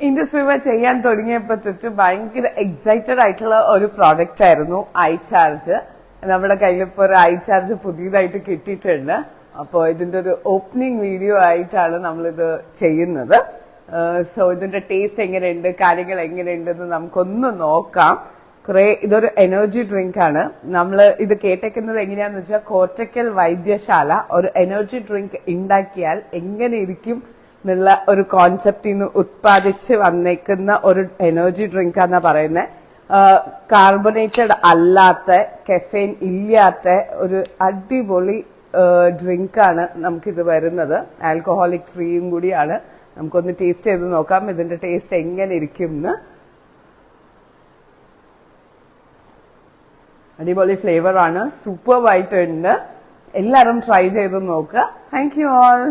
ഇൻഡസ്ട്രിമ ചെയ്യാൻ തുടങ്ങിയപ്പോ തൊട്ട് ഭയങ്കര എക്സൈറ്റഡ് ആയിട്ടുള്ള ഒരു പ്രോഡക്റ്റ് ആയിരുന്നു ഐ ചാർജ്. നമ്മുടെ കയ്യിലിപ്പോ ഒരു ഐ ചാർജ് പുതിയതായിട്ട് കിട്ടിയിട്ടുണ്ട്. അപ്പോ ഇതിന്റെ ഒരു ഓപ്പണിംഗ് വീഡിയോ ആയിട്ടാണ് നമ്മളിത് ചെയ്യുന്നത്. സോ ഇതിന്റെ ടേസ്റ്റ് എങ്ങനെയുണ്ട്, കാര്യങ്ങൾ എങ്ങനെയുണ്ടെന്ന് നമുക്കൊന്ന് നോക്കാം. ഇതൊരു എനർജി ഡ്രിങ്ക് ആണ്. നമ്മൾ ഇത് കേട്ടേക്കുന്നത് എങ്ങനെയാന്ന് വെച്ചാൽ, കോട്ടക്കൽ വൈദ്യശാല ഒരു എനർജി ഡ്രിങ്ക് ഉണ്ടാക്കിയാൽ എങ്ങനെ ഇരിക്കും എന്നുള്ള ഒരു കോൺസെപ്റ്റിൽ നിന്ന് ഉത്പാദിച്ച് വന്നേക്കുന്ന ഒരു എനർജി ഡ്രിങ്ക് ആണെന്നാ പറയുന്നത്. കാർബണേറ്റഡ് അല്ലാത്ത, കെഫെയിൻ ഇല്ലാത്ത ഒരു അടിപൊളി ഡ്രിങ്ക് ആണ് നമുക്കിത് വരുന്നത്. ആൽക്കഹോളിക് ഫ്രീയും കൂടിയാണ്. നമുക്കൊന്ന് ടേസ്റ്റ് ചെയ്ത് നോക്കാം ഇതിന്റെ ടേസ്റ്റ് എങ്ങനെ ഇരിക്കും എന്ന്. അടിപൊളി ഫ്ലേവർ ആണ്, സൂപ്പർ ആയിട്ടുണ്ട്. എല്ലാവരും ട്രൈ ചെയ്ത് നോക്കുക. Thank you all.